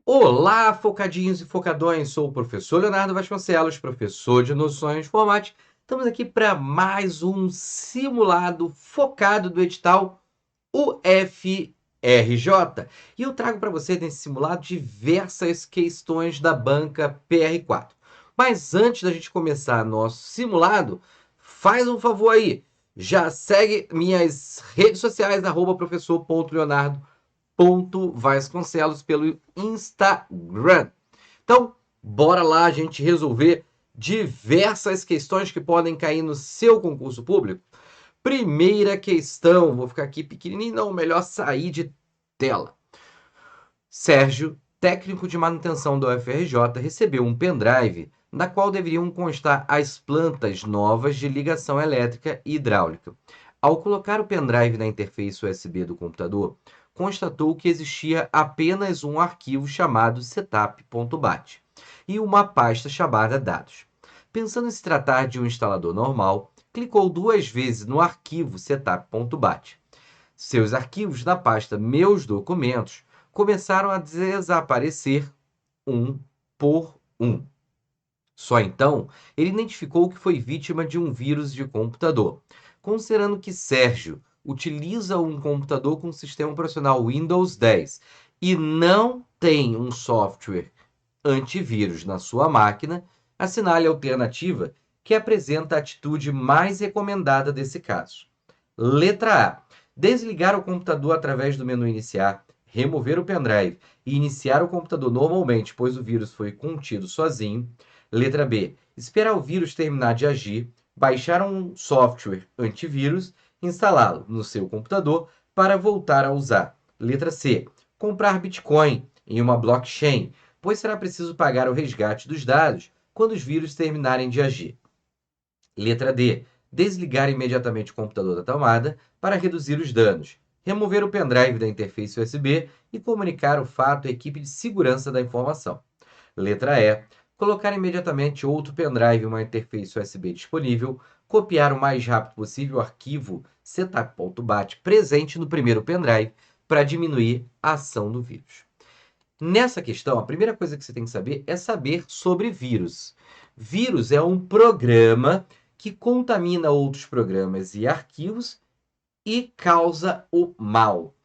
Olá, focadinhos e focadões! Sou o professor Leonardo Vasconcelos, professor de Noções de Informática. Estamos aqui para mais um simulado focado do edital UFRJ. E eu trago para você nesse simulado diversas questões da banca PR4. Mas antes da gente começar nosso simulado, faz um favor aí. Já segue minhas redes sociais, @professor.leonardo Vasconcelos pelo Instagram. Então, bora lá a gente resolver diversas questões que podem cair no seu concurso público. Primeira questão, vou ficar aqui pequenininho, não, melhor sair de tela. Sérgio, técnico de manutenção da UFRJ, recebeu um pendrive na qual deveriam constar as plantas novas de ligação elétrica e hidráulica. Ao colocar o pendrive na interface USB do computador, constatou que existia apenas um arquivo chamado setup.bat e uma pasta chamada dados. Pensando em se tratar de um instalador normal, clicou 2 vezes no arquivo setup.bat. Seus arquivos na pasta Meus Documentos começaram a desaparecer um por um. Só então ele identificou que foi vítima de um vírus de computador. Considerando que Sérgio utiliza um computador com sistema operacional Windows 10 e não tem um software antivírus na sua máquina, assinale a alternativa que apresenta a atitude mais recomendada desse caso. Letra A. Desligar o computador através do menu Iniciar, remover o pendrive e iniciar o computador normalmente, pois o vírus foi contido sozinho. Letra B. Esperar o vírus terminar de agir, baixar um software antivírus, instalá-lo no seu computador para voltar a usar. Letra C. Comprar Bitcoin em uma blockchain, pois será preciso pagar o resgate dos dados quando os vírus terminarem de agir. Letra D. Desligar imediatamente o computador da tomada para reduzir os danos. Remover o pendrive da interface USB e comunicar o fato à equipe de segurança da informação. Letra E. Colocar imediatamente outro pendrive em uma interface USB disponível, copiar o mais rápido possível o arquivo setup.bat presente no primeiro pendrive para diminuir a ação do vírus. Nessa questão, a primeira coisa que você tem que saber é saber sobre vírus. Vírus é um programa que contamina outros programas e arquivos e causa o mal.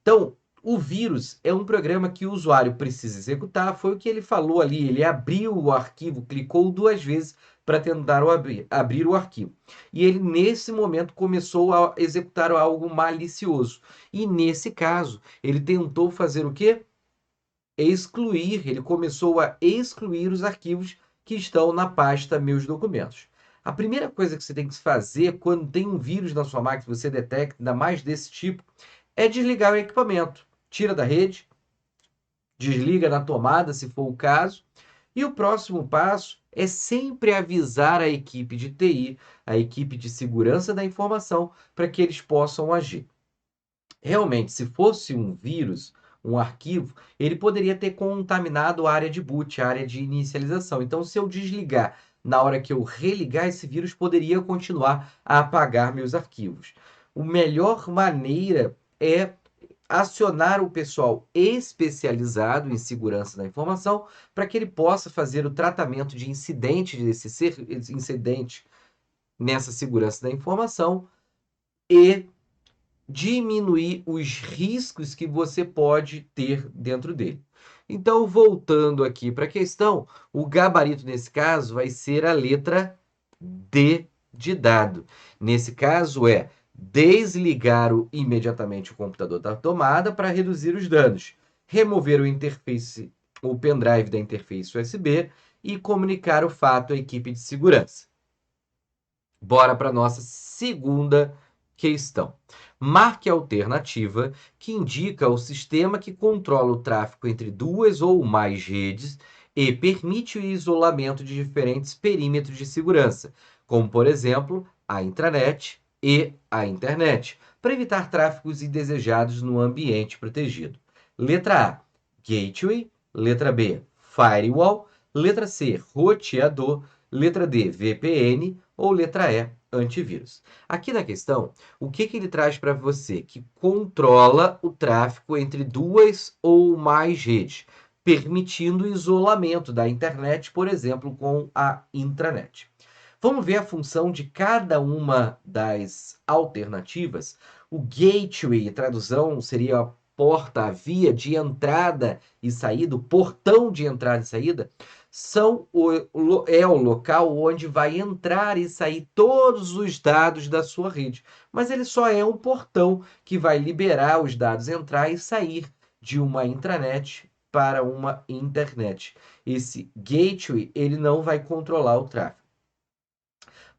Então, o vírus é um programa que o usuário precisa executar, foi o que ele falou ali, ele abriu o arquivo, clicou 2 vezes para tentar abrir o arquivo. E ele, nesse momento, começou a executar algo malicioso. E, nesse caso, ele tentou fazer o quê? Ele começou a excluir os arquivos que estão na pasta Meus Documentos. A primeira coisa que você tem que fazer quando tem um vírus na sua máquina, que você detecta, ainda mais desse tipo, é desligar o equipamento. Tira da rede, desliga na tomada, se for o caso. E o próximo passo é sempre avisar a equipe de TI, a equipe de segurança da informação, para que eles possam agir. Realmente, se fosse um vírus, um arquivo, ele poderia ter contaminado a área de boot, a área de inicialização. Então, se eu desligar na hora que eu religar, esse vírus poderia continuar a apagar meus arquivos. A melhor maneira é acionar o pessoal especializado em segurança da informação para que ele possa fazer o tratamento de incidente incidente nessa segurança da informação e diminuir os riscos que você pode ter dentro dele. Então, voltando aqui para a questão, o gabarito nesse caso vai ser a letra D de dado. Nesse caso é desligar imediatamente o computador da tomada para reduzir os danos, remover o pendrive da interface USB e comunicar o fato à equipe de segurança. Bora para a nossa segunda questão. Marque a alternativa que indica o sistema que controla o tráfego entre 2 ou mais redes e permite o isolamento de diferentes perímetros de segurança, como, por exemplo, a intranet e a internet, para evitar tráfegos indesejados no ambiente protegido. Letra A, gateway. Letra B, firewall. Letra C, roteador. Letra D, VPN. Ou letra E, antivírus. Aqui na questão, o que ele traz para você? Que controla o tráfego entre 2 ou mais redes. permitindo o isolamento da internet, por exemplo, com a intranet. Vamos ver a função de cada uma das alternativas. O gateway, tradução seria a porta, a via de entrada e saída, o portão de entrada e saída, é o local onde vai entrar e sair todos os dados da sua rede. Mas ele só é um portão que vai liberar os dados entrar e sair de uma intranet para uma internet. Esse gateway, ele não vai controlar o tráfego.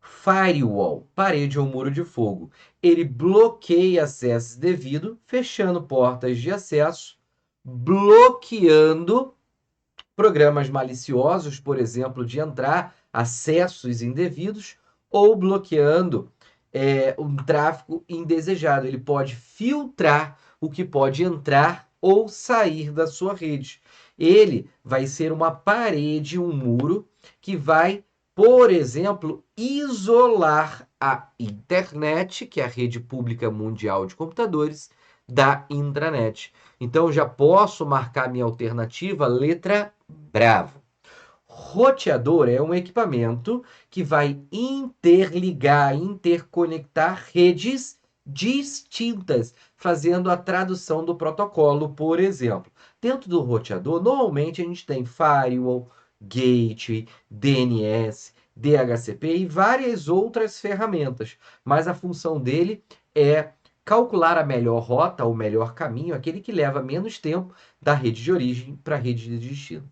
Firewall, parede ou muro de fogo. Ele bloqueia acesso devido, fechando portas de acesso, bloqueando programas maliciosos, por exemplo, de entrar, acessos indevidos, ou bloqueando um tráfego indesejado. Ele pode filtrar o que pode entrar ou sair da sua rede. Ele vai ser uma parede, um muro, que vai, por exemplo, isolar a internet, que é a rede pública mundial de computadores, da intranet. Então, já posso marcar minha alternativa, letra Bravo. Roteador é um equipamento que vai interligar, interconectar redes distintas, fazendo a tradução do protocolo, por exemplo. Dentro do roteador, normalmente a gente tem firewall, gateway, DNS, DHCP e várias outras ferramentas, mas a função dele é calcular a melhor rota, o melhor caminho, aquele que leva menos tempo da rede de origem para a rede de destino.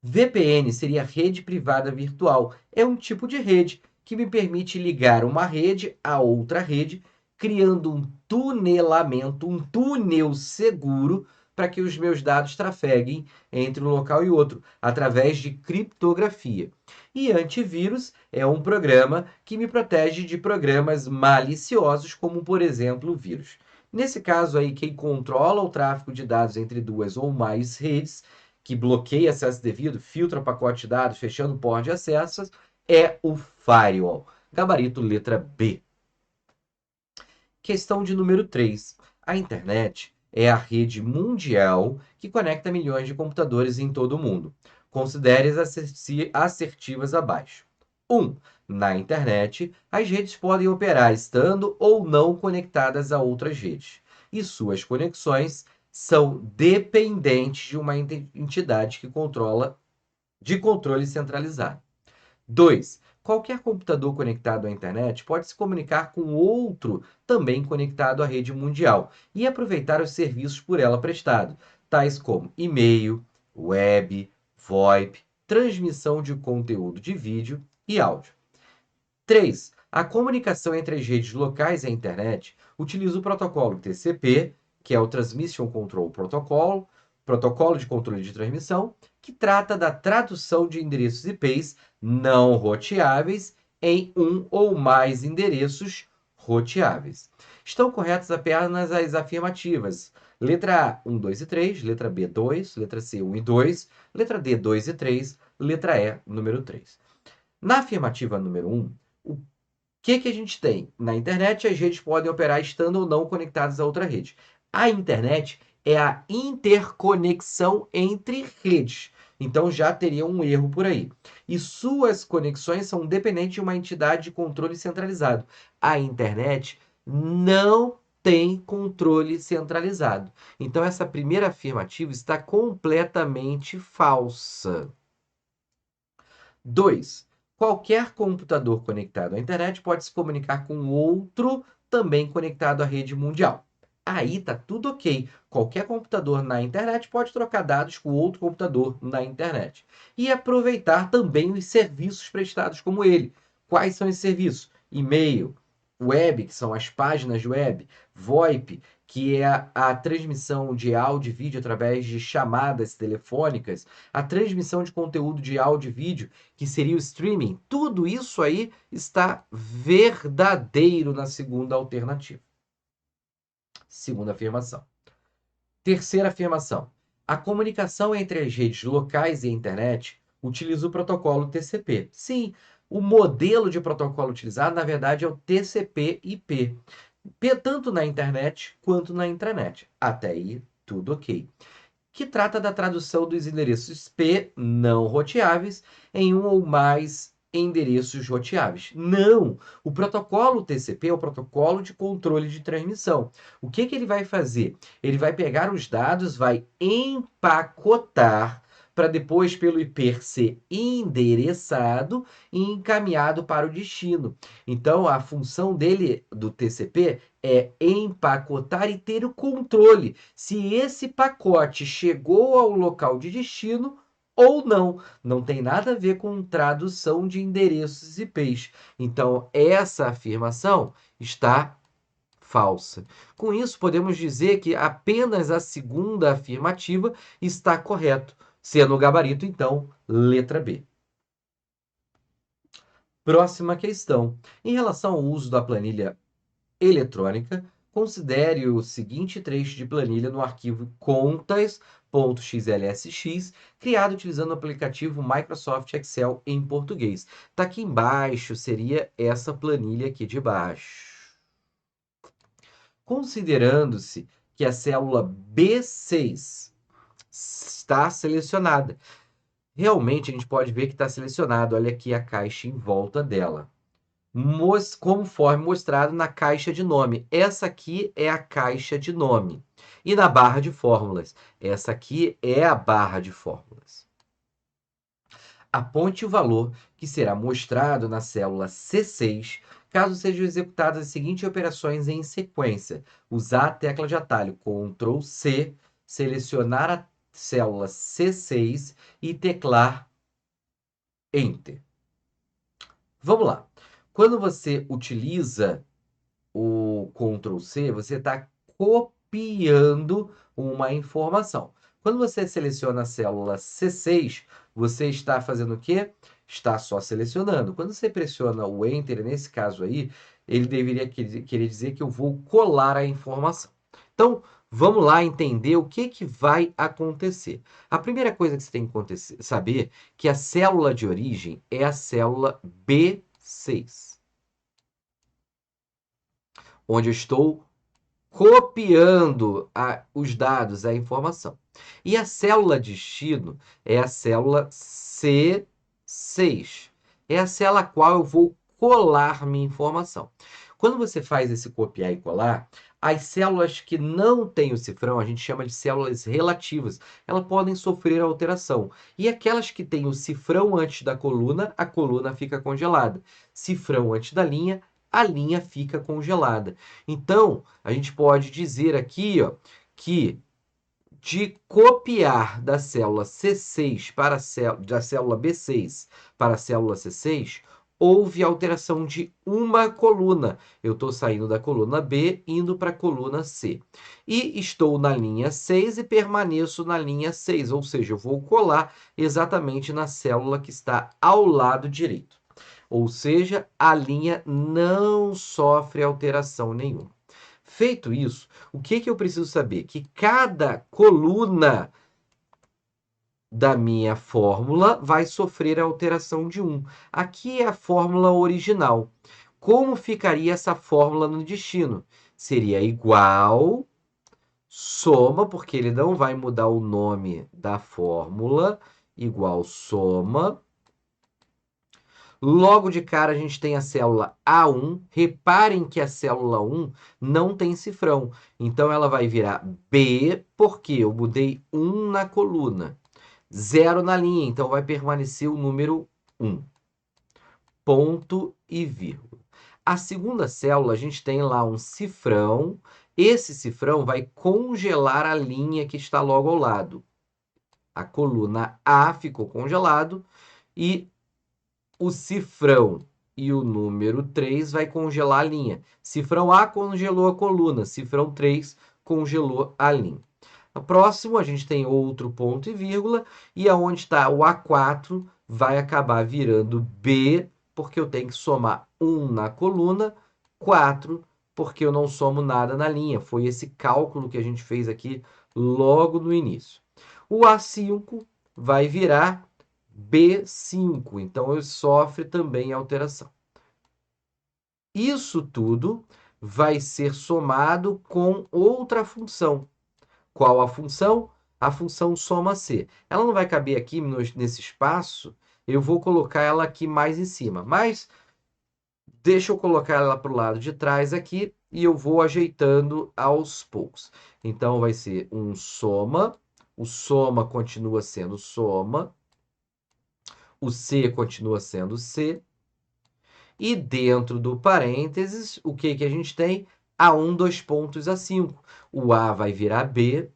VPN seria rede privada virtual. É um tipo de rede que me permite ligar uma rede a outra rede, criando um tunelamento, um túnel seguro para que os meus dados trafeguem entre um local e outro, através de criptografia. E antivírus é um programa que me protege de programas maliciosos, como, por exemplo, o vírus. Nesse caso aí, quem controla o tráfego de dados entre duas ou mais redes, que bloqueia acesso devido, filtra pacote de dados, fechando porta de acessos, é o firewall. Gabarito letra B. Questão de número 3. A internet é a rede mundial que conecta milhões de computadores em todo o mundo. Considere as assertivas abaixo. 1. Na internet, as redes podem operar estando ou não conectadas a outras redes, e suas conexões são dependentes de uma entidade que controla de controle centralizado. 2. Qualquer computador conectado à internet pode se comunicar com outro também conectado à rede mundial e aproveitar os serviços por ela prestados, tais como e-mail, web, VoIP, transmissão de conteúdo de vídeo e áudio. 3. A comunicação entre as redes locais e a internet utiliza o protocolo TCP, que é o Transmission Control Protocol, protocolo de controle de transmissão, que trata da tradução de endereços IPs não roteáveis em um ou mais endereços roteáveis. Estão corretas apenas as afirmativas. Letra A, 1, 2 e 3, letra B, 2, letra C, 1 e 2, letra D, 2 e 3, letra E, número 3. Na afirmativa número 1, o que a gente tem? Na internet, as redes podem operar estando ou não conectadas a outra rede. A internet é a interconexão entre redes. Então, já teria um erro por aí. E suas conexões são dependentes de uma entidade de controle centralizado. A internet não tem controle centralizado. Então, essa primeira afirmativa está completamente falsa. 2. Qualquer computador conectado à internet pode se comunicar com outro também conectado à rede mundial. Aí tá tudo ok. Qualquer computador na internet pode trocar dados com outro computador na internet. E aproveitar também os serviços prestados como ele. Quais são esses serviços? E-mail, web, que são as páginas web, VoIP, que é a transmissão de áudio e vídeo através de chamadas telefônicas, a transmissão de conteúdo de áudio e vídeo, que seria o streaming. Tudo isso aí está verdadeiro na segunda alternativa. Segunda afirmação. Terceira afirmação. A comunicação entre as redes locais e a internet utiliza o protocolo TCP. Sim, o modelo de protocolo utilizado, na verdade, é o TCP/IP, tanto na internet quanto na intranet. Até aí, tudo ok. que trata da tradução dos endereços P não roteáveis em um ou mais endereços roteáveis. Não! O protocolo TCP é o protocolo de controle de transmissão. O que ele vai fazer? Ele vai pegar os dados, vai empacotar para depois, pelo IP, ser endereçado e encaminhado para o destino. Então, a função dele, do TCP, é empacotar e ter o controle se esse pacote chegou ao local de destino ou não. Não tem nada a ver com tradução de endereços IPs. Então, essa afirmação está falsa. Com isso, podemos dizer que apenas a segunda afirmativa está correta, sendo o gabarito, então, letra B. Próxima questão. Em relação ao uso da planilha eletrônica, considere o seguinte trecho de planilha no arquivo contas.xlsx, criado utilizando o aplicativo Microsoft Excel em português. Está aqui embaixo, seria essa planilha aqui de baixo. Considerando-se que a célula B6 está selecionada. Realmente, a gente pode ver que está selecionado. Olha aqui a caixa em volta dela. Conforme mostrado na caixa de nome. Essa aqui é a caixa de nome. E na barra de fórmulas. Essa aqui é a barra de fórmulas. Aponte o valor que será mostrado na célula C6, caso sejam executadas as seguintes operações em sequência. Usar a tecla de atalho Ctrl C, selecionar a célula C6 e teclar Enter. Vamos lá. Quando você utiliza o Ctrl C, você está copiando uma informação. Quando você seleciona a célula C6, você está fazendo o quê? Está só selecionando. Quando você pressiona o Enter, nesse caso aí, ele deveria querer dizer que eu vou colar a informação. Então, vamos lá entender o que vai acontecer. A primeira coisa que você tem que saber é que a célula de origem é a célula B6, onde eu estou copiando os dados, a informação. E a célula destino é a célula C6. É a célula a qual eu vou colar minha informação. Quando você faz esse copiar e colar, as células que não têm o cifrão, a gente chama de células relativas, elas podem sofrer alteração. E aquelas que têm o cifrão antes da coluna, a coluna fica congelada. Cifrão antes da linha, a linha fica congelada. Então, a gente pode dizer aqui, ó, que de copiar da célula C6 para da célula B6 para a célula C6, houve alteração de uma coluna. Eu estou saindo da coluna B, indo para a coluna C. E estou na linha 6 e permaneço na linha 6, ou seja, eu vou colar exatamente na célula que está ao lado direito. Ou seja, a linha não sofre alteração nenhuma. Feito isso, o que eu preciso saber? Que cada coluna da minha fórmula vai sofrer a alteração de 1. Aqui é a fórmula original. Como ficaria essa fórmula no destino? Seria igual, soma, porque ele não vai mudar o nome da fórmula, igual soma. Logo de cara, a gente tem a célula A1. Reparem que a célula 1 não tem cifrão. Então, ela vai virar B, porque eu mudei 1 na coluna. 0 na linha, então vai permanecer o número 1. Ponto e vírgula. A segunda célula, a gente tem lá um cifrão. Esse cifrão vai congelar a linha que está logo ao lado. A coluna A ficou congelado e o cifrão e o número 3 vai congelar a linha. Cifrão A congelou a coluna, cifrão 3 congelou a linha. No próximo, a gente tem outro ponto e vírgula, e aonde está o A4 vai acabar virando B, porque eu tenho que somar 1 na coluna, 4, porque eu não somo nada na linha. Foi esse cálculo que a gente fez aqui logo no início. O A5 vai virar B5, então ele sofre também alteração. Isso tudo vai ser somado com outra função. Qual a função? a função soma C. Ela não vai caber aqui nesse espaço, eu vou colocar ela aqui mais em cima. Mas deixa eu colocar ela para o lado de trás aqui e eu vou ajeitando aos poucos. Então, vai ser um soma, o soma continua sendo soma, o C continua sendo C, e dentro do parênteses, o que a gente tem? A1, 2 pontos a 5. O A vai virar B,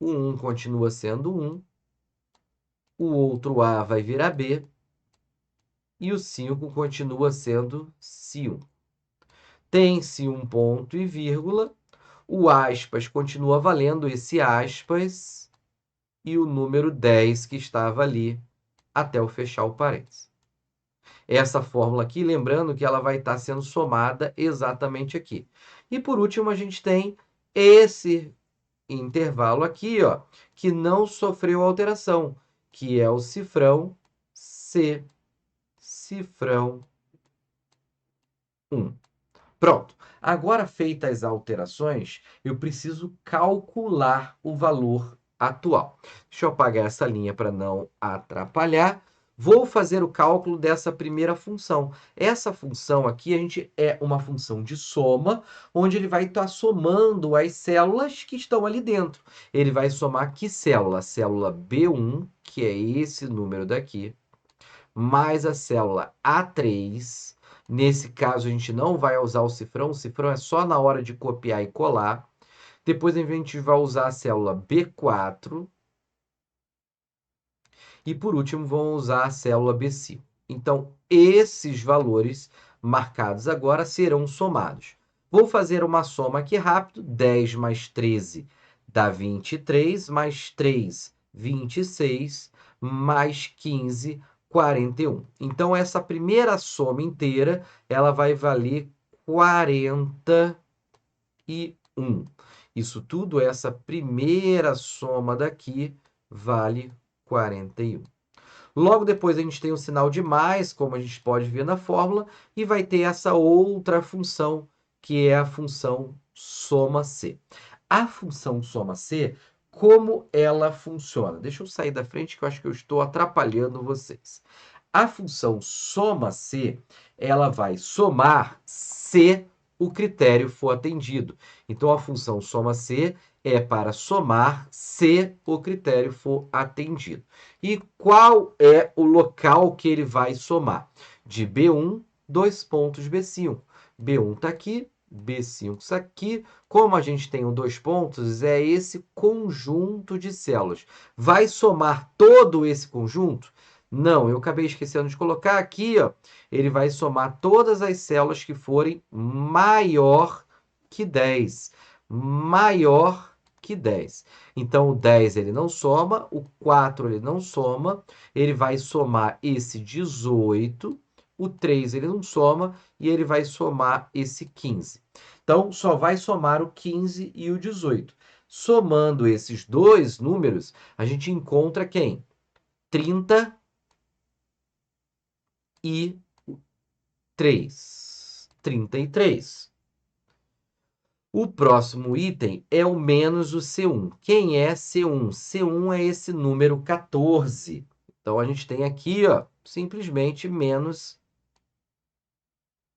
o 1 continua sendo 1, o outro A vai virar B, e o 5 continua sendo C1. Tem-se um ponto e vírgula, o aspas continua valendo esse aspas e o número 10 que estava ali até eu fechar o parênteses. Essa fórmula aqui, lembrando que ela vai estar sendo somada exatamente aqui. E por último, a gente tem esse intervalo aqui, ó, que não sofreu alteração, que é o cifrão C, cifrão 1. Pronto. Agora, feitas as alterações, eu preciso calcular o valor atual. Deixa eu apagar essa linha para não atrapalhar. Vou fazer o cálculo dessa primeira função. Essa função aqui é uma função de soma, onde ele vai estar somando as células que estão ali dentro. Ele vai somar que célula? A célula B1, que é esse número daqui, mais a célula A3. Nesse caso, a gente não vai usar o cifrão é só na hora de copiar e colar. Depois, a gente vai usar a célula B4. E, por último, vamos usar a célula B5. Então, esses valores marcados agora serão somados. Vou fazer uma soma aqui rápido. 10 mais 13 dá 23, mais 3, 26, mais 15, 41. Então, essa primeira soma inteira, ela vai valer 41. Isso tudo, essa primeira soma daqui, vale 41. Logo depois, a gente tem o sinal de mais, como a gente pode ver na fórmula, e vai ter essa outra função, que é a função soma C. A função soma C, como ela funciona? Deixa eu sair da frente, que eu acho que eu estou atrapalhando vocês. A função soma C, ela vai somar se o critério for atendido. Então, a função soma C é para somar se o critério for atendido. E qual é o local que ele vai somar? De B1, 2 pontos B5. B1 está aqui, B5 está aqui. Como a gente tem o 2 pontos, é esse conjunto de células. Vai somar todo esse conjunto? Não, eu acabei esquecendo de colocar aqui, ó. Ele vai somar todas as células que forem maior que 10. Maior que 10. Então, o 10 ele não soma, o 4 ele não soma, ele vai somar esse 18, o 3 ele não soma e ele vai somar esse 15. Então, só vai somar o 15 e o 18. Somando esses dois números, a gente encontra quem? 33. O próximo item é o menos o C1. Quem é C1? C1 é esse número 14. Então, a gente tem aqui, ó, simplesmente menos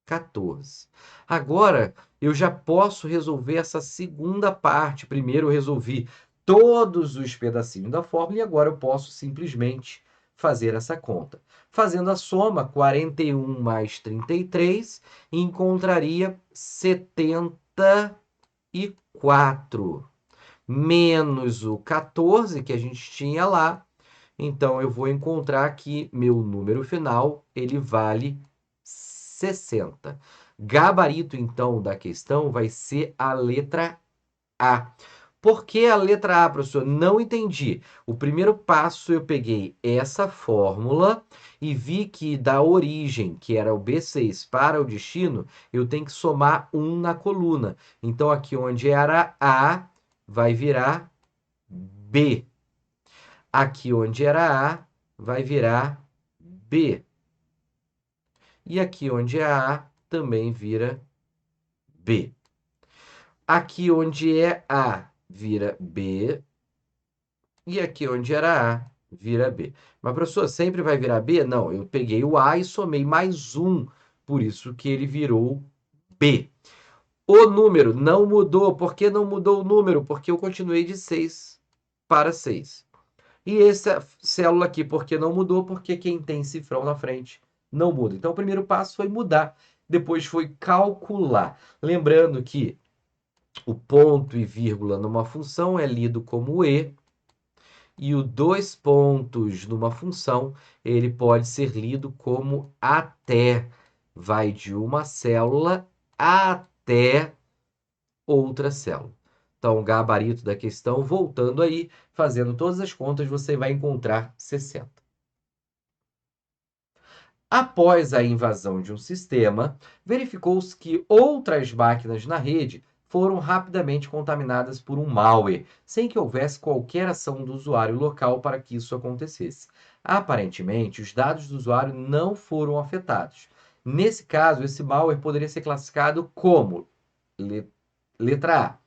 14. Agora, eu já posso resolver essa segunda parte. Primeiro, eu resolvi todos os pedacinhos da fórmula e agora eu posso simplesmente fazer essa conta. Fazendo a soma, 41 mais 33, encontraria 74 menos o 14 que a gente tinha lá. Então, eu vou encontrar que meu número final, ele vale 60. Gabarito, então, da questão vai ser a letra A. Por que a letra A, professor? Não entendi. O primeiro passo, eu peguei essa fórmula e vi que da origem, que era o B6, para o destino, eu tenho que somar 1 na coluna. Então, aqui onde era A, vai virar B. Aqui onde era A, vai virar B. E aqui onde é A, também vira B. Aqui onde é A, vira B. e aqui onde era A, vira B. Mas, professor, sempre vai virar B? Não, eu peguei o A e somei mais 1, por isso que ele virou B. O número não mudou. Por que não mudou o número? Porque eu continuei de 6 para 6. E essa célula aqui, por que não mudou? Porque quem tem cifrão na frente não muda. Então, o primeiro passo foi mudar. Depois foi calcular. Lembrando que o ponto e vírgula numa função é lido como E, e o dois pontos numa função, ele pode ser lido como até. Vai de uma célula até outra célula. Então, o gabarito da questão, voltando aí, fazendo todas as contas, você vai encontrar 60. Após a invasão de um sistema, verificou-se que outras máquinas na rede foram rapidamente contaminadas por um malware, sem que houvesse qualquer ação do usuário local para que isso acontecesse. Aparentemente, os dados do usuário não foram afetados. Nesse caso, esse malware poderia ser classificado como letra A,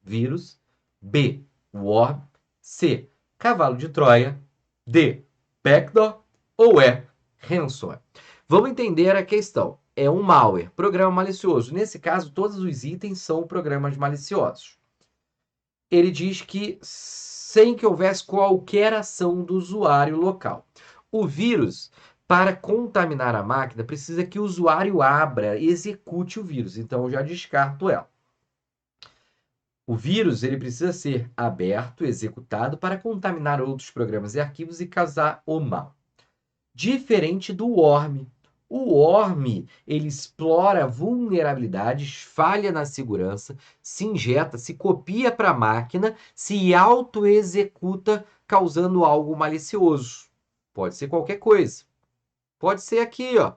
vírus, B, worm, C, cavalo de Troia, D, backdoor ou E, ransomware. Vamos entender a questão. É um malware, programa malicioso. Nesse caso, todos os itens são programas maliciosos. Ele diz que sem que houvesse qualquer ação do usuário local. O vírus, para contaminar a máquina, precisa que o usuário abra, execute o vírus. Então, eu já descarto ela. O vírus ele precisa ser aberto, executado para contaminar outros programas e arquivos e causar o mal. Diferente do worm. O worm ele explora vulnerabilidades, falha na segurança, se injeta, se copia para a máquina, se auto-executa, causando algo malicioso. Pode ser qualquer coisa. Pode ser aqui, ó.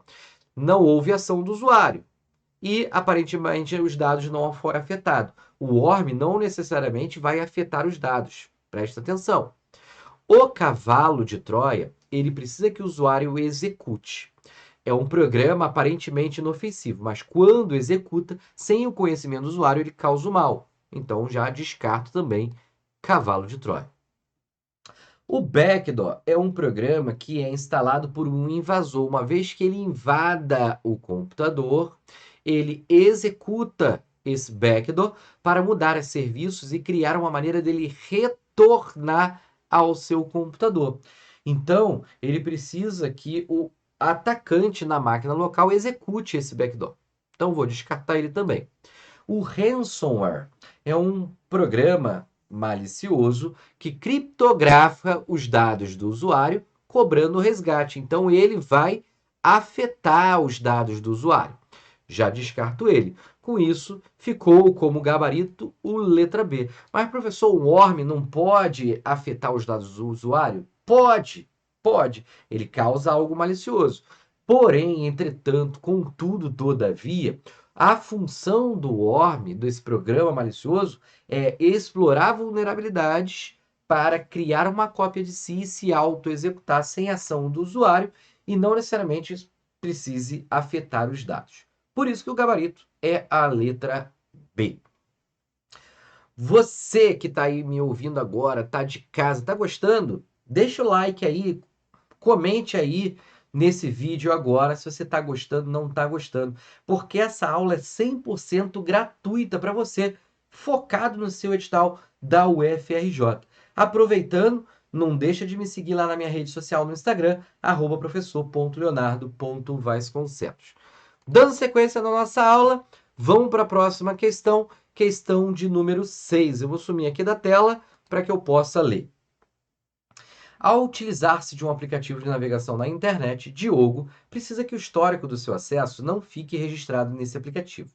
Não houve ação do usuário e aparentemente os dados não foram afetados. O worm não necessariamente vai afetar os dados. Presta atenção. O cavalo de Troia, ele precisa que o usuário execute. É um programa aparentemente inofensivo, mas quando executa, sem o conhecimento do usuário, ele causa o mal. Então já descarto também cavalo de Troia. O backdoor é um programa que é instalado por um invasor. Uma vez que ele invada o computador, ele executa esse backdoor para mudar os serviços e criar uma maneira dele retornar ao seu computador. Então, ele precisa que o atacante na máquina local execute esse backdoor. Então, vou descartar ele também. O ransomware é um programa malicioso que criptografa os dados do usuário, cobrando resgate. Então, ele vai afetar os dados do usuário. Já descarto ele. Com isso, ficou como gabarito o letra B. Mas, professor, o worm não pode afetar os dados do usuário? Pode, pode. Ele causa algo malicioso. Porém, entretanto, contudo, todavia, a função do worm, desse programa malicioso, é explorar vulnerabilidades para criar uma cópia de si e se auto-executar sem ação do usuário e não necessariamente precise afetar os dados. Por isso que o gabarito é a letra B. Você que está aí me ouvindo agora, está de casa, está gostando? Deixa o like aí, comente aí nesse vídeo agora se você está gostando, não está gostando, porque essa aula é 100% gratuita para você, focado no seu edital da UFRJ. Aproveitando, não deixa de me seguir lá na minha rede social no Instagram, @professor.leonardo.vasconcelos. Dando sequência na nossa aula, vamos para a próxima questão, questão de número 6. Eu vou sumir aqui da tela para que eu possa ler. Ao utilizar-se de um aplicativo de navegação na internet, Diogo precisa que o histórico do seu acesso não fique registrado nesse aplicativo.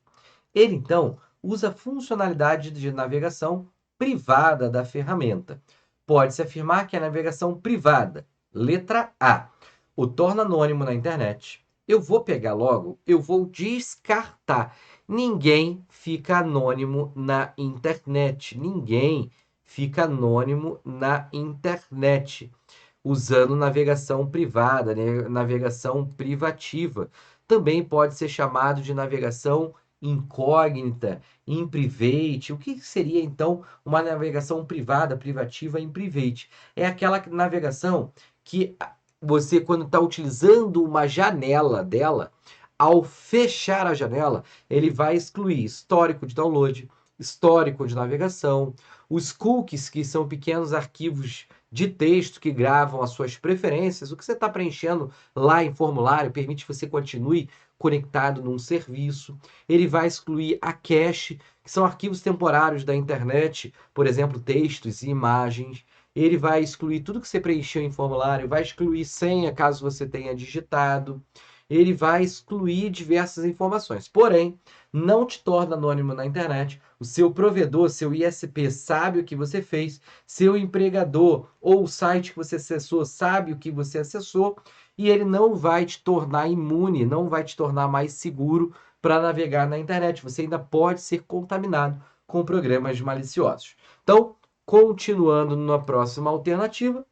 Ele, então, usa a funcionalidade de navegação privada da ferramenta. Pode-se afirmar que a navegação privada, letra A, o torna anônimo na internet. Eu vou pegar logo, eu vou descartar. Ninguém fica anônimo na internet. Ninguém fica anônimo na internet, usando navegação privada, né? Navegação privativa. Também pode ser chamado de navegação incógnita, in private. O que seria então uma navegação privada, privativa in private? É aquela navegação que você, quando está utilizando uma janela dela, ao fechar a janela, ele vai excluir histórico de download, histórico de navegação, os cookies, que são pequenos arquivos de texto que gravam as suas preferências. O que você está preenchendo lá em formulário permite que você continue conectado num serviço. Ele vai excluir a cache, que são arquivos temporários da internet, por exemplo, textos e imagens. Ele vai excluir tudo que você preencheu em formulário, vai excluir senha caso você tenha digitado. Ele vai excluir diversas informações. Porém, não te torna anônimo na internet. O seu provedor, seu ISP, sabe o que você fez. Seu empregador ou o site que você acessou sabe o que você acessou. E ele não vai te tornar imune, não vai te tornar mais seguro para navegar na internet. Você ainda pode ser contaminado com programas maliciosos. Então, continuando na próxima alternativa,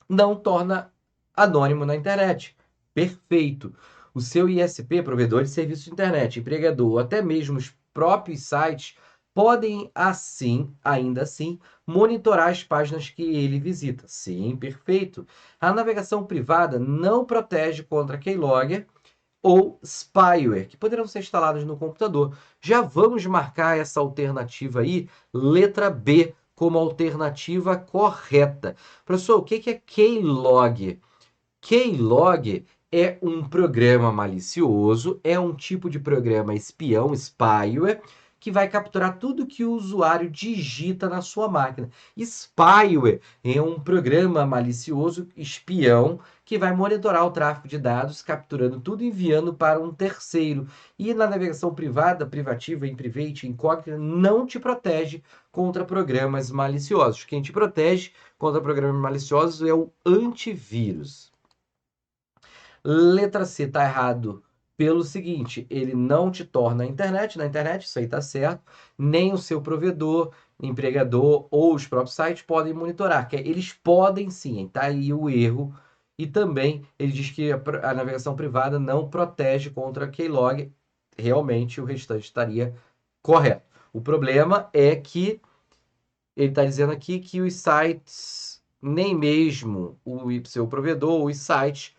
não torna anônimo na internet. Perfeito. O seu ISP, provedor de serviço de internet, empregador, ou até mesmo os próprios sites, podem ainda assim, monitorar as páginas que ele visita. Sim, perfeito. A navegação privada não protege contra keylogger ou spyware, que poderão ser instalados no computador. Já vamos marcar essa alternativa aí, letra B, como alternativa correta. Professor, o que é keylogger? Keylogger é um programa malicioso, é um tipo de programa espião, spyware, que vai capturar tudo que o usuário digita na sua máquina. Spyware é um programa malicioso espião que vai monitorar o tráfego de dados, capturando tudo e enviando para um terceiro. E na navegação privada, privativa, in private, incógnita, não te protege contra programas maliciosos. Quem te protege contra programas maliciosos é o antivírus. Letra C tá errado pelo seguinte, ele não te torna na internet, isso aí tá certo, nem o seu provedor, empregador ou os próprios sites podem monitorar, que eles podem sim, tá aí o erro. E também ele diz que a navegação privada não protege contra keylog, realmente o restante estaria correto. O problema é que ele está dizendo aqui que os sites, nem mesmo o seu provedor, os sites,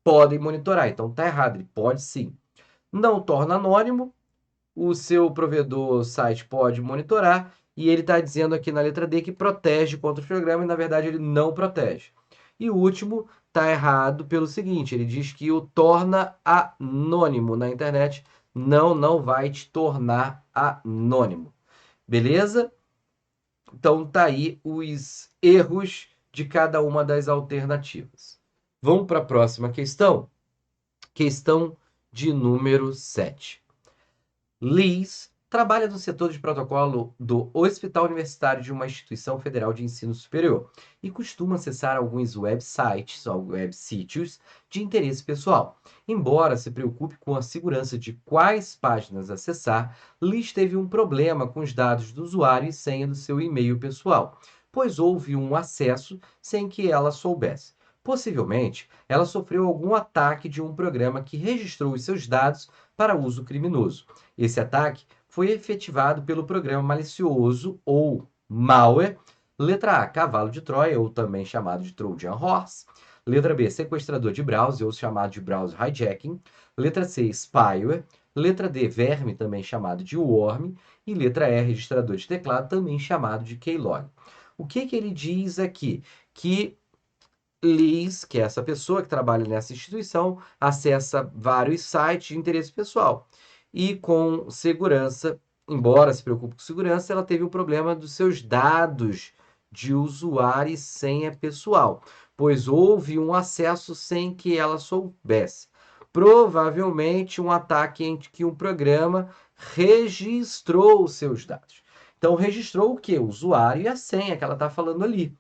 podem monitorar. Então tá errado, ele pode sim. Não torna anônimo, o seu provedor site pode monitorar, e ele está dizendo aqui na letra D que protege contra o programa, e na verdade ele não protege. E o último está errado pelo seguinte, ele diz que o torna anônimo na internet, não vai te tornar anônimo. Beleza? Então tá aí os erros de cada uma das alternativas. Vamos para a próxima questão? Questão de número 7. Liz trabalha no setor de protocolo do Hospital Universitário de uma instituição federal de ensino superior e costuma acessar alguns websites ou websítios de interesse pessoal. Embora se preocupe com a segurança de quais páginas acessar, Liz teve um problema com os dados do usuário e senha do seu e-mail pessoal, pois houve um acesso sem que ela soubesse. Possivelmente, ela sofreu algum ataque de um programa que registrou os seus dados para uso criminoso. Esse ataque foi efetivado pelo programa malicioso ou malware. Letra A, cavalo de Troia, ou também chamado de Trojan Horse. Letra B, sequestrador de browser, ou chamado de browser hijacking. Letra C, spyware. Letra D, verme, também chamado de worm. E letra E, registrador de teclado, também chamado de keylog. O que ele diz aqui? Que Liz, que é essa pessoa que trabalha nessa instituição, acessa vários sites de interesse pessoal. E com segurança, embora se preocupe com segurança, ela teve o problema dos seus dados de usuário e senha pessoal, pois houve um acesso sem que ela soubesse. Provavelmente um ataque em que um programa registrou os seus dados. Então, registrou o quê? O usuário e a senha que ela está falando ali.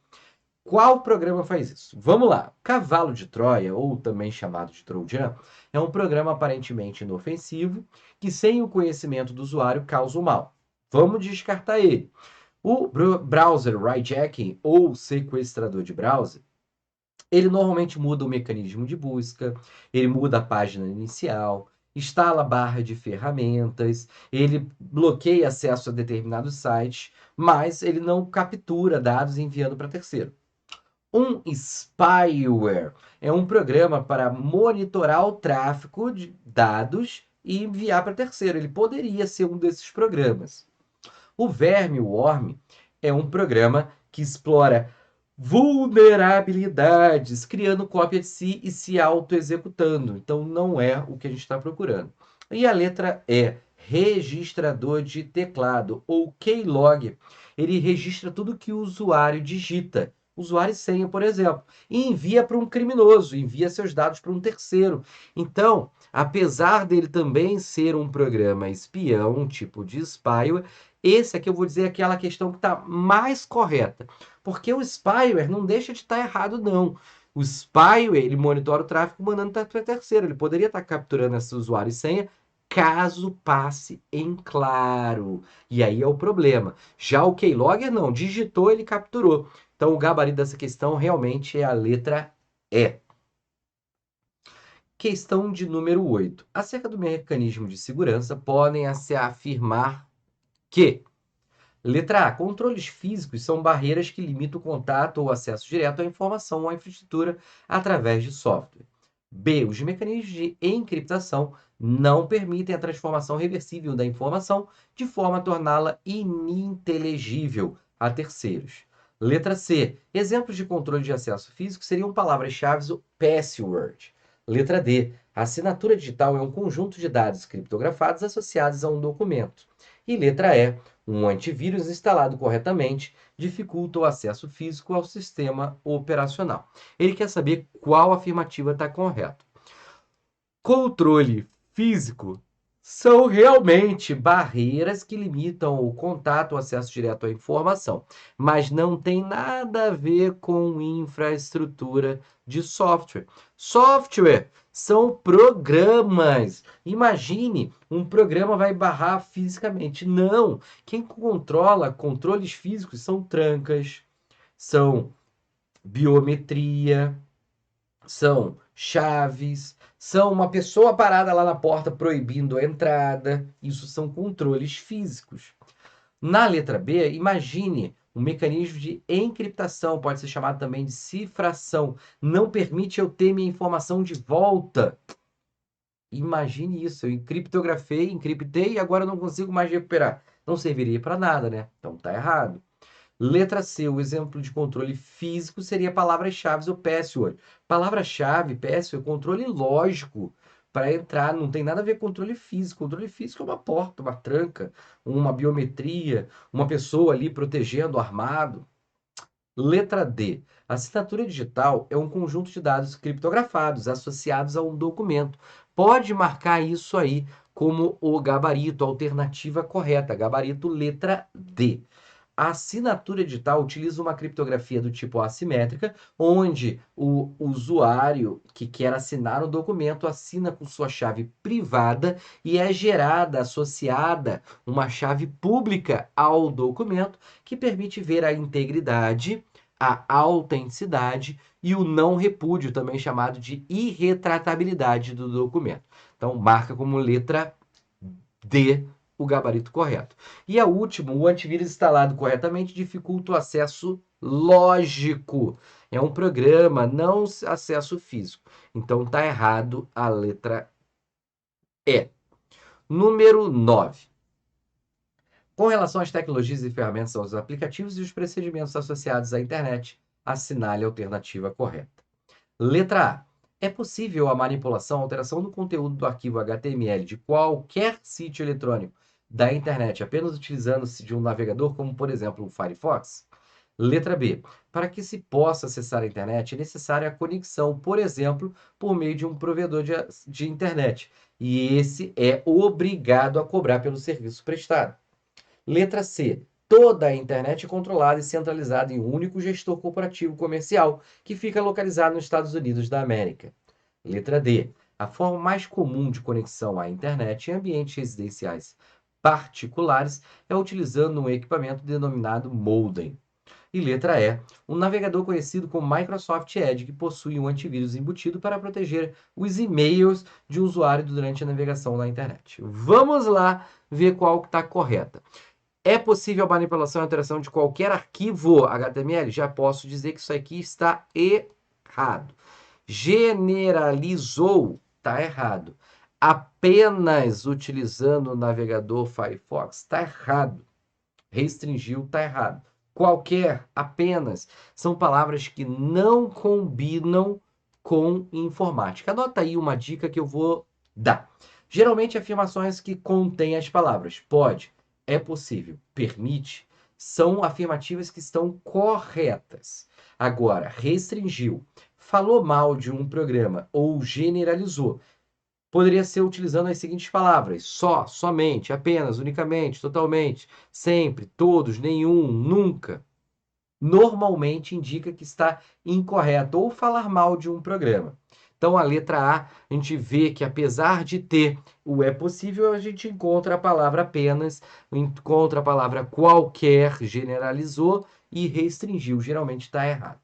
Qual programa faz isso? Vamos lá. Cavalo de Troia, ou também chamado de Trojan, é um programa aparentemente inofensivo que, sem o conhecimento do usuário, causa o mal. Vamos descartar ele. O browser hijacking, ou sequestrador de browser, ele normalmente muda o mecanismo de busca, ele muda a página inicial, instala barra de ferramentas, ele bloqueia acesso a determinados sites, mas ele não captura dados enviando para terceiro. Um spyware é um programa para monitorar o tráfego de dados e enviar para terceiro. Ele poderia ser um desses programas. O Verme-Worm é um programa que explora vulnerabilidades, criando cópia de si e se auto-executando. Então, não é o que a gente está procurando. E a letra E, registrador de teclado, ou keylog. Ele registra tudo que o usuário digita, usuário e senha, por exemplo, e envia para um criminoso, envia seus dados para um terceiro. Então, apesar dele também ser um programa espião, um tipo de spyware, esse aqui eu vou dizer aquela questão que está mais correta. Porque o spyware não deixa de estar errado, não. O spyware, ele monitora o tráfego mandando para terceiro. Ele poderia estar capturando esse usuário e senha caso passe em claro. E aí é o problema. Já o keylogger não, digitou, ele capturou. Então o gabarito dessa questão realmente é a letra E. Questão de número 8. Acerca do mecanismo de segurança, podem se afirmar que letra A. Controles físicos são barreiras que limitam o contato ou acesso direto à informação ou à infraestrutura através de software. B. Os mecanismos de encriptação não permitem a transformação reversível da informação de forma a torná-la ininteligível a terceiros. Letra C. Exemplos de controle de acesso físico seriam palavras-chave ou password. Letra D. A assinatura digital é um conjunto de dados criptografados associados a um documento. E letra E. Um antivírus instalado corretamente dificulta o acesso físico ao sistema operacional. Ele quer saber qual afirmativa está correta. Controle físico são realmente barreiras que limitam o contato, o acesso direto à informação, mas não tem nada a ver com infraestrutura de software. Software são programas. Imagine, um programa vai barrar fisicamente. Não. Quem controla controles físicos são trancas, são biometria, são chaves, são uma pessoa parada lá na porta proibindo a entrada. Isso são controles físicos. Na letra B, imagine um mecanismo de encriptação, pode ser chamado também de cifração. Não permite eu ter minha informação de volta. Imagine isso, eu criptografei, encriptei e agora eu não consigo mais recuperar. Não serviria para nada, né? Então tá errado. Letra C, o exemplo de controle físico seria palavras-chave ou password. Palavra-chave, password, controle lógico para entrar, não tem nada a ver com controle físico. Controle físico é uma porta, uma tranca, uma biometria, uma pessoa ali protegendo, armado. Letra D. A assinatura digital é um conjunto de dados criptografados associados a um documento. Pode marcar isso aí como o gabarito, a alternativa correta. Gabarito letra D. A assinatura digital utiliza uma criptografia do tipo assimétrica, onde o usuário que quer assinar um documento assina com sua chave privada e é gerada, associada, uma chave pública ao documento que permite ver a integridade, a autenticidade e o não repúdio, também chamado de irretratabilidade do documento. Então, marca como letra D o gabarito correto. E a última, o antivírus instalado corretamente dificulta o acesso lógico. É um programa, não acesso físico. Então tá errado a letra E. Número 9. Com relação às tecnologias e ferramentas aos aplicativos e os procedimentos associados à internet, assinale a alternativa correta. Letra A. É possível a manipulação, alteração do conteúdo do arquivo HTML de qualquer sítio eletrônico da internet apenas utilizando-se de um navegador, como por exemplo o Firefox? Letra B. Para que se possa acessar a internet, é necessária a conexão, por exemplo, por meio de um provedor de internet. E esse é obrigado a cobrar pelo serviço prestado. Letra C. Toda a internet é controlada e centralizada em um único gestor corporativo comercial, que fica localizado nos Estados Unidos da América. Letra D. A forma mais comum de conexão à internet em ambientes residenciais particulares é utilizando um equipamento denominado modem. E letra E, um navegador conhecido como Microsoft Edge, que possui um antivírus embutido para proteger os e-mails de um usuário durante a navegação na internet. Vamos lá ver qual que está correta. É possível a manipulação e alteração de qualquer arquivo HTML? Já posso dizer que isso aqui está errado. Generalizou, está errado. Apenas utilizando o navegador Firefox, está errado. Restringiu, está errado. Qualquer, apenas, são palavras que não combinam com informática. Anota aí uma dica que eu vou dar. Geralmente, afirmações que contêm as palavras pode, é possível, permite, são afirmativas que estão corretas. Agora, restringiu, falou mal de um programa ou generalizou, poderia ser utilizando as seguintes palavras: só, somente, apenas, unicamente, totalmente, sempre, todos, nenhum, nunca. Normalmente indica que está incorreto ou falar mal de um programa. Então, a letra A, a gente vê que apesar de ter o é possível, a gente encontra a palavra apenas, encontra a palavra qualquer, generalizou e restringiu. Geralmente está errado.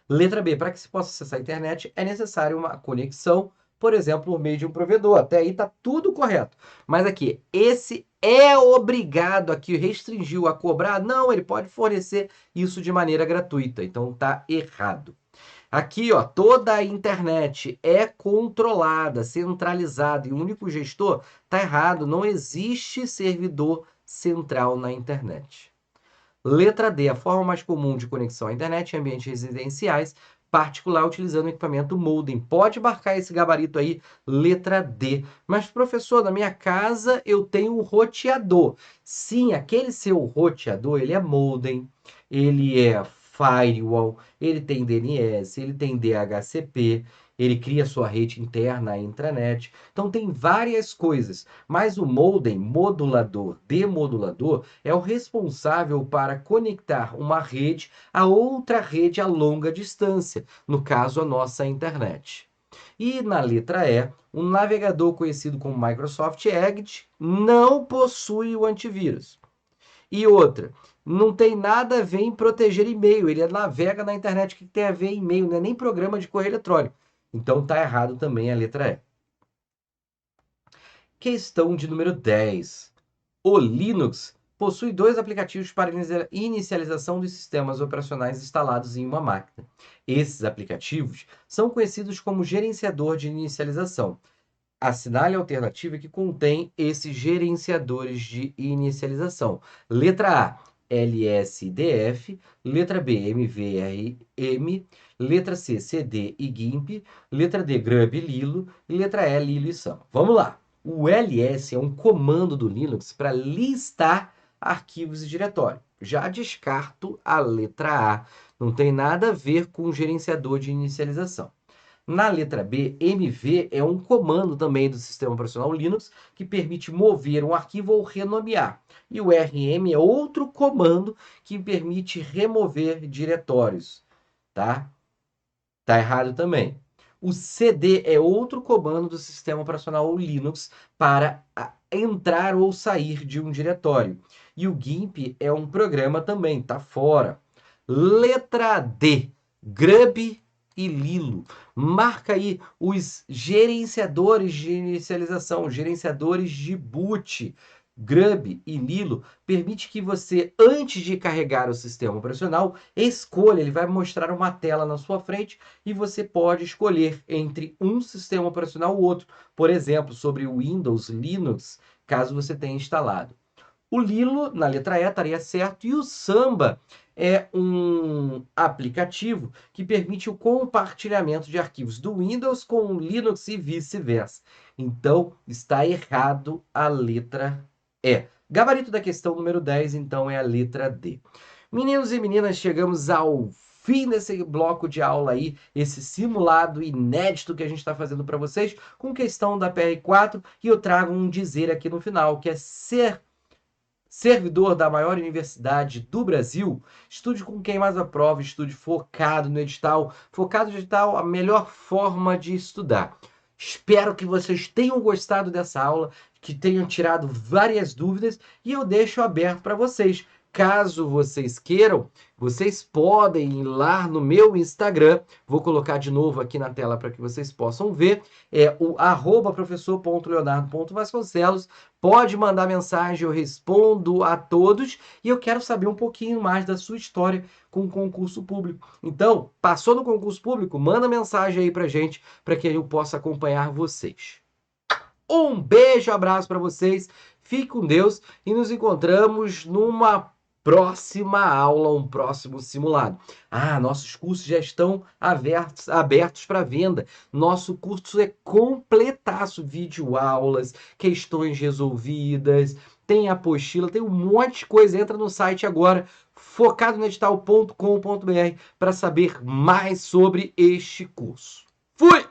Letra B, para que se possa acessar a internet, é necessário uma conexão, por exemplo, por meio de um provedor. Até aí está tudo correto. Mas aqui, esse é obrigado aqui, restringiu a cobrar? Não, ele pode fornecer isso de maneira gratuita. Então está errado. Aqui, ó, toda a internet é controlada, centralizada e o único gestor, está errado. Não existe servidor central na internet. Letra D, a forma mais comum de conexão à internet em ambientes residenciais, particular utilizando o equipamento modem. Pode marcar esse gabarito aí, letra D. Mas, professor, na minha casa eu tenho um roteador. Sim, aquele seu roteador, ele é modem, ele é firewall, ele tem DNS, ele tem DHCP, ele cria sua rede interna, a intranet. Então tem várias coisas, mas o modem, modulador, demodulador, é o responsável para conectar uma rede a outra rede a longa distância, no caso a nossa internet. E na letra E, um navegador conhecido como Microsoft Edge não possui o antivírus. E outra, não tem nada a ver em proteger e-mail, ele navega na internet, o que tem a ver e-mail, não é nem programa de correio eletrônico. Então tá errado também a letra E. Questão de número 10. O Linux possui dois aplicativos para inicialização dos sistemas operacionais instalados em uma máquina. Esses aplicativos são conhecidos como gerenciador de inicialização. Assinale a alternativa que contém esses gerenciadores de inicialização. Letra A, LSDF. Letra B, MVRM. Letra C, CD e GIMP. Letra D, Grub e Lilo. E letra E, Lilo e Samba. Vamos lá. O ls é um comando do Linux para listar arquivos e diretório. Já descarto a letra A. Não tem nada a ver com o gerenciador de inicialização. Na letra B, MV é um comando também do sistema operacional Linux que permite mover um arquivo ou renomear. E o RM é outro comando que permite remover diretórios, tá? Tá errado também. O CD é outro comando do sistema operacional Linux para entrar ou sair de um diretório. E o GIMP é um programa também, tá fora. Letra D, Grub e Lilo. Marca aí os gerenciadores de inicialização, gerenciadores de boot. Grub e Lilo permite que você, antes de carregar o sistema operacional, escolha, ele vai mostrar uma tela na sua frente e você pode escolher entre um sistema operacional ou outro. Por exemplo, sobre o Windows, Linux, caso você tenha instalado. O Lilo, na letra E, estaria certo. E o Samba é um aplicativo que permite o compartilhamento de arquivos do Windows com o Linux e vice-versa. Então, está errado a letra E. Gabarito da questão número 10, então, é a letra D. Meninos e meninas, chegamos ao fim desse bloco de aula aí, esse simulado inédito que a gente está fazendo para vocês, com questão da PR4, e eu trago um dizer aqui no final, que é ser servidor da maior universidade do Brasil, estude com quem mais aprova, estude focado no edital. Focado no edital, a melhor forma de estudar. Espero que vocês tenham gostado dessa aula, que tenham tirado várias dúvidas e eu deixo aberto para vocês. Caso vocês queiram, vocês podem ir lá no meu Instagram, vou colocar de novo aqui na tela para que vocês possam ver, é o @professor.leonardo.vasconcelos, pode mandar mensagem, eu respondo a todos, e eu quero saber um pouquinho mais da sua história com o concurso público. Então, passou no concurso público? Manda mensagem aí pra gente, para que eu possa acompanhar vocês. Um beijo, abraço para vocês, fique com Deus e nos encontramos numa próxima aula, um próximo simulado. Nossos cursos já estão abertos para venda. Nosso curso é completaço, videoaulas, questões resolvidas, tem apostila, tem um monte de coisa. Entra no site agora, focadonedital.com.br, para saber mais sobre este curso. Fui!